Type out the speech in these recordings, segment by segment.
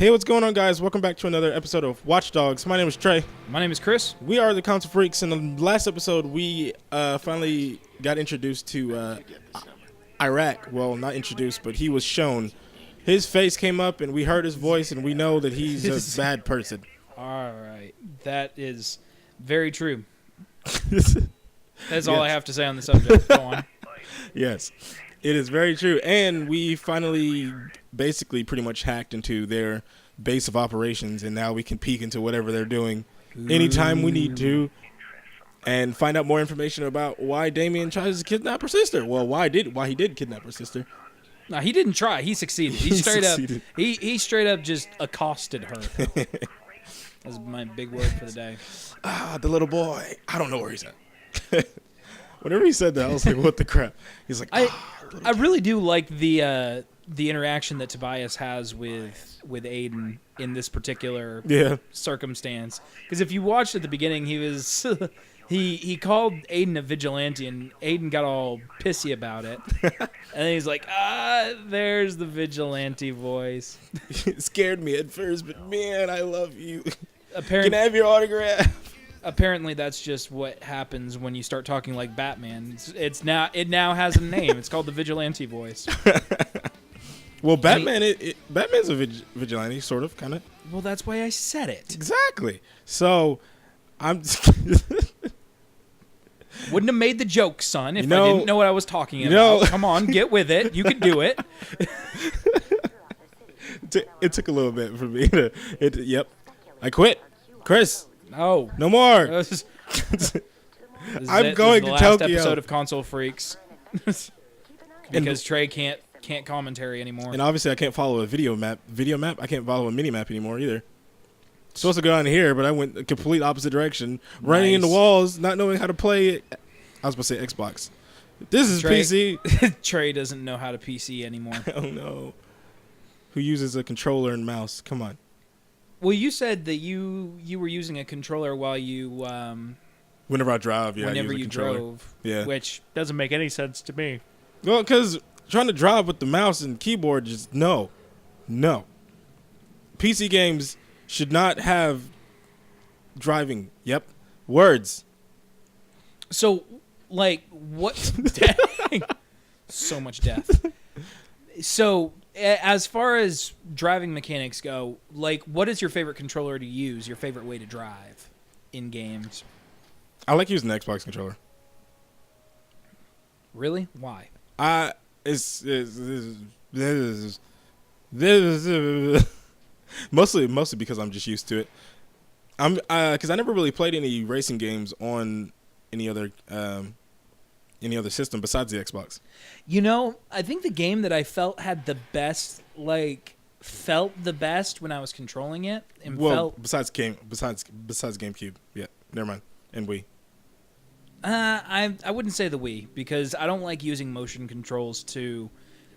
Hey, what's going on, guys? Welcome back to another episode of Watchdogs. My name is Trey. My name is Chris. We are the Console Freaks. In the last episode, we finally got introduced to Iraq. Well, not introduced, but he was shown. His face came up, and we heard his voice, and we know that he's a bad person. All right. That is very true. That's all Yes. I have to say on the subject. Go on. Yes, it is very true. And we finally basically pretty much hacked into their base of operations, and now we can peek into whatever they're doing anytime we need to and find out more information about why Damien tries to kidnap her sister. Well, why he did kidnap her sister. No, he didn't try. He succeeded. He straight up just accosted her. That's my big word for the day. The little boy. I don't know where he's at. Whenever he said that, I was like, what the crap? He's like, I really do like the interaction that Tobias has with Aiden in this particular circumstance. Because if you watched at the beginning, he was he called Aiden a vigilante, and Aiden got all pissy about it. And then he's like, there's the vigilante voice. It scared me at first, but man, I love you. Apparently, Can I have your autograph? Apparently, that's just what happens when you start talking like Batman. It now has a name. It's called the vigilante voice. Well, Batman's a vigilante, sort of, kind of. Well, that's why I said it. Exactly. So, I'm. Wouldn't have made the joke, son, if I didn't know what I was talking about. Come on, get with it. You can do it. It took a little bit for me to. Yep. I quit. Chris. No more. This I'm going to last Tokyo. Episode of Console Freaks. Because Trey can't commentary anymore. And obviously, I can't follow a video map. I can't follow a mini map anymore either. Supposed to go down here, but I went the complete opposite direction, running into walls, not knowing how to play it. I was supposed to say Xbox. This is PC. Trey doesn't know how to PC anymore. Oh no. Who uses a controller and mouse? Come on. Well, you said that you were using a controller while you whenever I drive, whenever you drove, which doesn't make any sense to me. Well, because trying to drive with the mouse and keyboard, just no. PC games should not have driving. Yep, words. So, like, what? Dang. So much death. So, as far as driving mechanics go, like, what is your favorite controller to use? Your favorite way to drive in games? I like using the Xbox controller. Really? Why? Mostly because I'm just used to it. Because I never really played any racing games on any other system besides the Xbox. You know, I think the game that I felt had the best, felt the best when I was controlling it, and besides GameCube, yeah, never mind, and Wii. I wouldn't say the Wii, because I don't like using motion controls to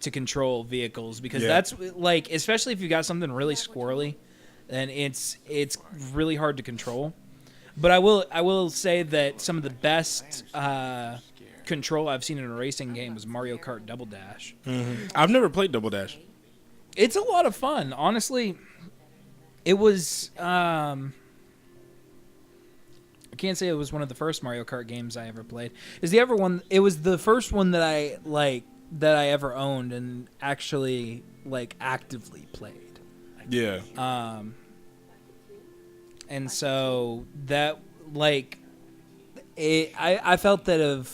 control vehicles, because that's like, especially if you got something really squirrely, then it's really hard to control. But I will say that some of the best control I've seen in a racing game was Mario Kart Double Dash. Mm-hmm. I've never played Double Dash. It's a lot of fun, honestly. It was. I can't say it was one of the first Mario Kart games I ever played. It was the first one that I ever owned and actually actively played. Yeah. And so that I felt that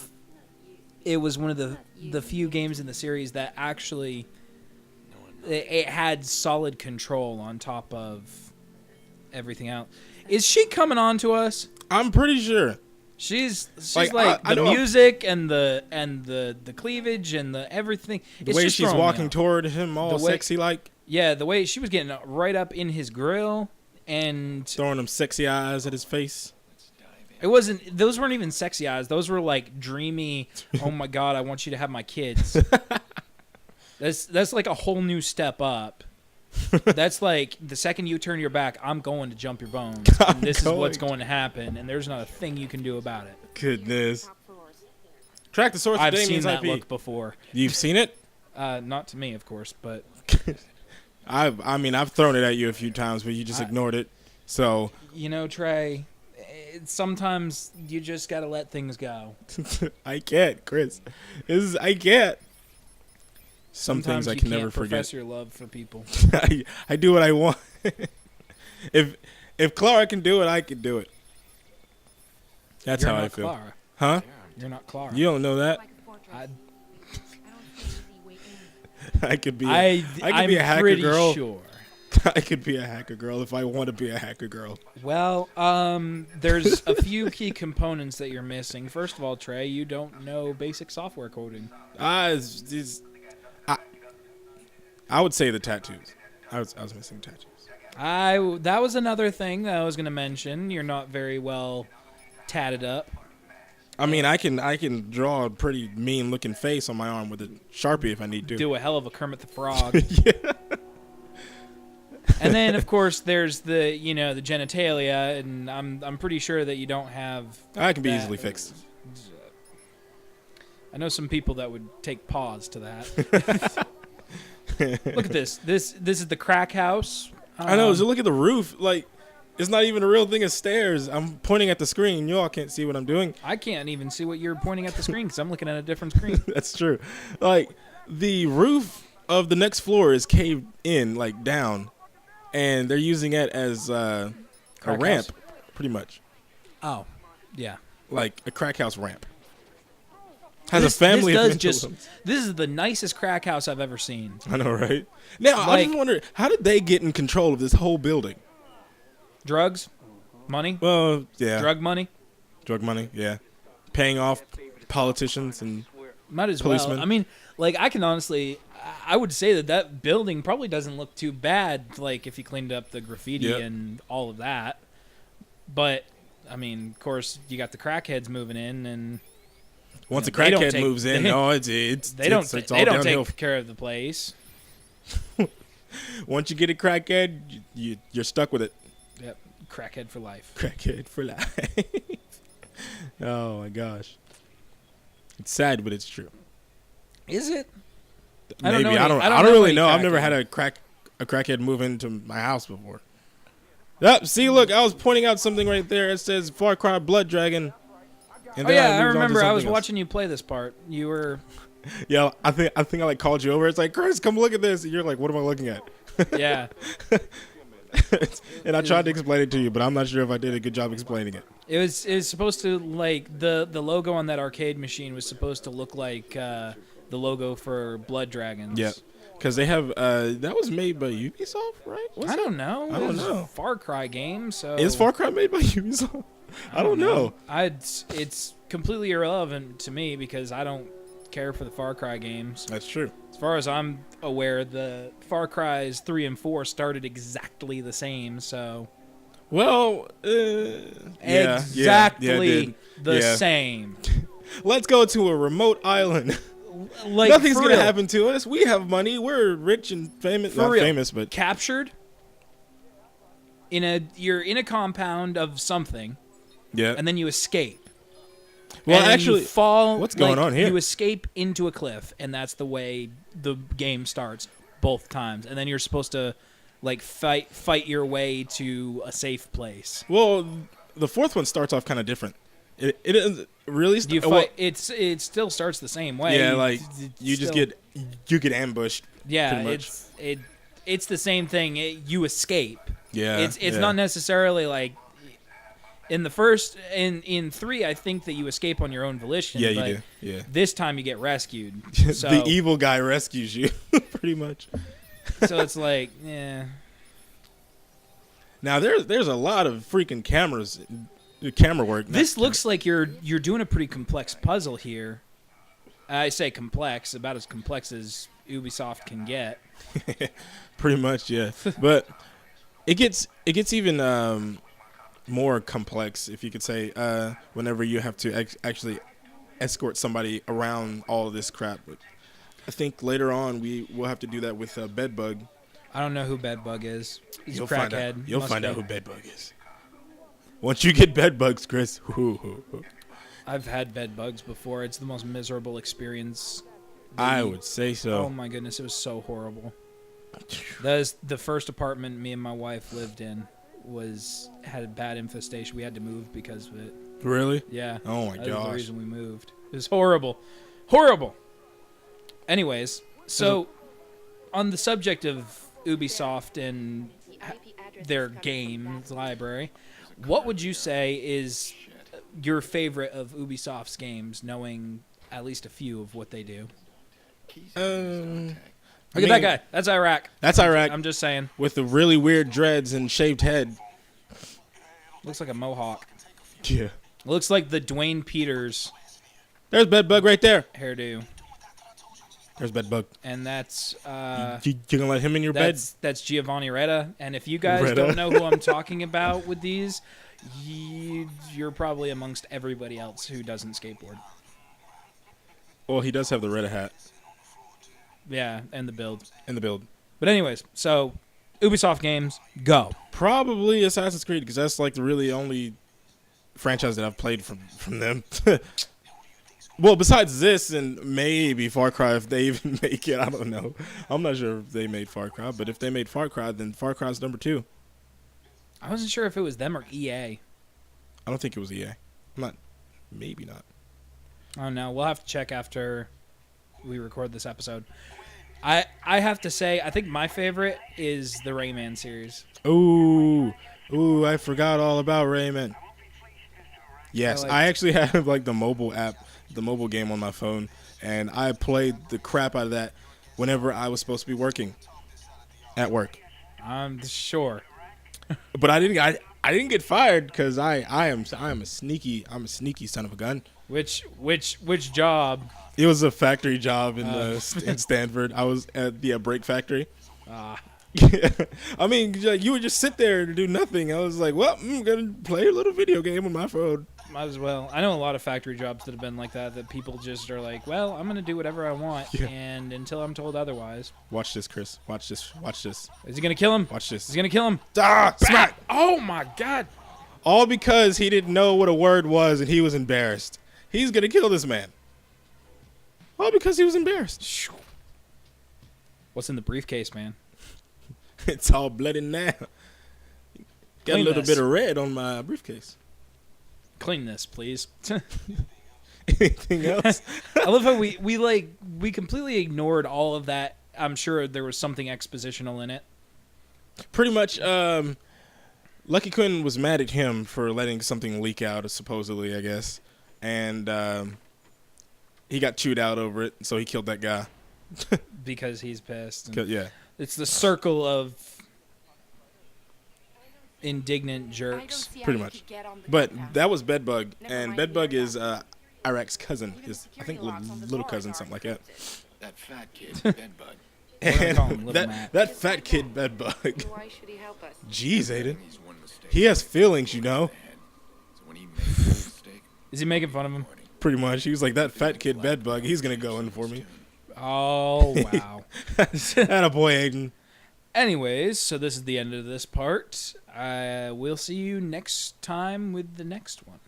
it was one of the few games in the series that actually it had solid control on top of everything else. Is she coming on to us? I'm pretty sure. She's the music and the cleavage and the everything. The way she's walking toward him, all sexy like. Yeah, the way she was getting right up in his grill and throwing them sexy eyes at his face. It wasn't. Those weren't even sexy eyes. Those were like dreamy. Oh my God, I want you to have my kids. That's like a whole new step up. That's like the second you turn your back, I'm going to jump your bones. And this is what's going to happen, and there's not a thing you can do about it. Goodness. Track the source. I've seen that look before. You've seen it? Not to me, of course, but I mean, I've thrown it at you a few times, but you just ignored it. So You know, Trey, sometimes you just got to let things go. I can't, Chris. I can't. Some Sometimes things I you can can't never profess forget. your love for people. I do what I want. if Clara can do it, I can do it. That's You're how not I feel. Clara. Huh? You're not Clara. You don't know that? I, I could be. I'm be a hacker pretty girl. sure. I could be a hacker girl if I want to be a hacker girl. Well, there's a few key components that you're missing. First of all, Trey, you don't know basic software coding. I would say the tattoos. I was missing tattoos. That was another thing that I was going to mention. You're not very well tatted up. I mean, I can draw a pretty mean looking face on my arm with a Sharpie if I need to. Do a hell of a Kermit the Frog. Yeah. And then, of course, there's the the genitalia, and I'm pretty sure that you don't have. I can be that. easily fixed. I know some people that would take pause to that. Look at this. This is the crack house. I know. So look at the roof. Like, it's not even a real thing of stairs. I'm pointing at the screen. You all can't see what I'm doing. I can't even see what you're pointing at the screen because I'm looking at a different screen. That's true. Like, the roof of the next floor is caved in, like, down. And they're using it as a Crack ramp, house? pretty much. Oh, yeah. Like a crack house ramp. Has a family of mental illness. This is the nicest crack house I've ever seen. I know, right? Now, I Like- just wonder, how did they get in control of this whole building? Drugs? Money? Well, yeah. Drug money? Drug money, yeah. Paying off politicians and... Might as Policemen. well. I mean, like, I would say that building probably doesn't look too bad, like, if you cleaned up the graffiti Yep. and all of that. But, I mean, of course, you got the crackheads moving in, and Once a they don't crackhead take- moves in, they- it's they don't all they don't downhill. take care of the place. Once you get a crackhead, you're stuck with it. Yep, crackhead for life. Crackhead for life. Oh, my gosh. It's sad, but it's true. Is it? Maybe. I don't know really any know. I've never crackhead. had a crackhead move into my house before. Yep, see, look, I was pointing out something right there. It says Far Cry Blood Dragon. And Oh then yeah, I moved on to remember. I was something else. watching you play this part. You were, Yeah, I think I like called you over. It's like, Chris, come look at this. And you're like, what am I looking at? yeah. And I tried to explain it to you, but I'm not sure if I did a good job explaining it. It was supposed to, like, the logo on that arcade machine was supposed to look like the logo for Blood Dragons. Yeah, because they have that was made by Ubisoft, right? Was I it? don't know. I don't It was know. a Far Cry game, so Is Far Cry made by Ubisoft? I don't know. It's completely irrelevant to me because I don't care for the Far Cry games. That's true. As far as I'm aware, the Far Cry's 3 and 4 started exactly the same, so Well, yeah, exactly the Yeah. same. Let's go to a remote island. Like, Nothing's for gonna real. happen to us. We have money. We're rich and famous. For Not real. famous, but Captured you're in a compound of something, yeah. and then you escape. Well, and actually, you fall. what's going on here? You escape into a cliff, and that's the way the game starts both times. And then you're supposed to, like, fight your way to a safe place. well, the fourth one starts off kind of different. It isn't really. You fight. It still starts the same way. Yeah, like you just still- get ambushed. Yeah, pretty much. it's the same thing. You escape. Yeah, It's yeah. not necessarily like in the first in 3. I think that you escape on your own volition. Yeah, you but do. Yeah. This time you get rescued. So The evil guy rescues you, pretty much. so it's like, yeah. Now there's a lot of freaking cameras, camera work. This looks like you're doing a pretty complex puzzle here. I say complex, about as complex as Ubisoft can get. pretty much, yeah. But it gets even more complex, if you could say, whenever you have to actually escort somebody around all of this crap. But I think later on we will have to do that with Bedbug. I don't know who Bedbug is. He's You'll a find crackhead. out. You'll Must find be. out who Bedbug is. Once you get Bedbugs, Chris. I've had Bedbugs before. It's the most miserable experience. I would say Oh so. my goodness, it was so horrible. The first apartment me and my wife lived in had a bad infestation. We had to move because of it. Really? Yeah. Oh my That was the gosh. reason we moved. It was horrible. Horrible. Anyways, so on the subject of Ubisoft and their games library, what would you say is your favorite of Ubisoft's games, knowing at least a few of what they do? Look at that guy. That's Iraq. That's Iraq. I'm just saying. With the really weird dreads and shaved head. Looks like a mohawk. Yeah. Looks like the Dwayne Peters There's Bedbug right there. hairdo. There's Bedbug. And that's You gonna let him in your bed? that's Giovanni Retta. And if you guys Retta. don't know who I'm talking about with these, you're probably amongst everybody else who doesn't skateboard. Well, he does have the red hat Yeah, and the build. in the build. But anyways, so Ubisoft games, go. Probably Assassin's Creed, because that's like the really only franchise that I've played from them. Well, besides this and maybe Far Cry, if they even make it, I don't know. I'm not sure if they made Far Cry, but if they made Far Cry, then Far Cry's number 2. I wasn't sure if it was them or EA. I don't think it was EA. Maybe not. Oh no, we'll have to check after we record this episode. I have to say, I think my favorite is the Rayman series. Ooh, I forgot all about Rayman. Yes, I actually have like the mobile app, the mobile game on my phone, and I played the crap out of that whenever I was supposed to be working at work. I'm sure. But I didn't get fired because I am a sneaky son of a gun. Which job? It was a factory job in Stanford. I was at the brake factory. I mean, you would just sit there and do nothing. I was like, well, I'm gonna play a little video game on my phone. Might as well. I know a lot of factory jobs that have been like that people just are like, well, I'm going to do whatever I want, and until I'm told otherwise. Watch this, Chris. Watch this. Is he going to kill him? Watch this. Is he going to kill him? Smack! Oh, my God. All because he didn't know what a word was and he was embarrassed. He's going to kill this man. All because he was embarrassed. What's in the briefcase, man? It's all bloody now. Got a little bit of red on my briefcase. Clean this, please. Anything else? I love how we completely ignored all of that. I'm sure there was something expositional in it. Pretty much, Lucky Quinn was mad at him for letting something leak out, supposedly, I guess. And he got chewed out over it, so he killed that guy. Because he's pissed. Yeah. It's the circle of indignant jerks. Pretty much. But that was Bedbug, and Bedbug is Iraq's cousin. His, I think, little cousin, something like that. That fat kid, Bedbug. And that fat kid, Bedbug. Jeez, Aiden. He has feelings, you know. Is he making fun of him? Pretty much. He was like, that fat kid, Bedbug, he's going to go in for me. Oh, wow. Attaboy, Aiden. Anyways, so this is the end of this part. We'll see you next time with the next one.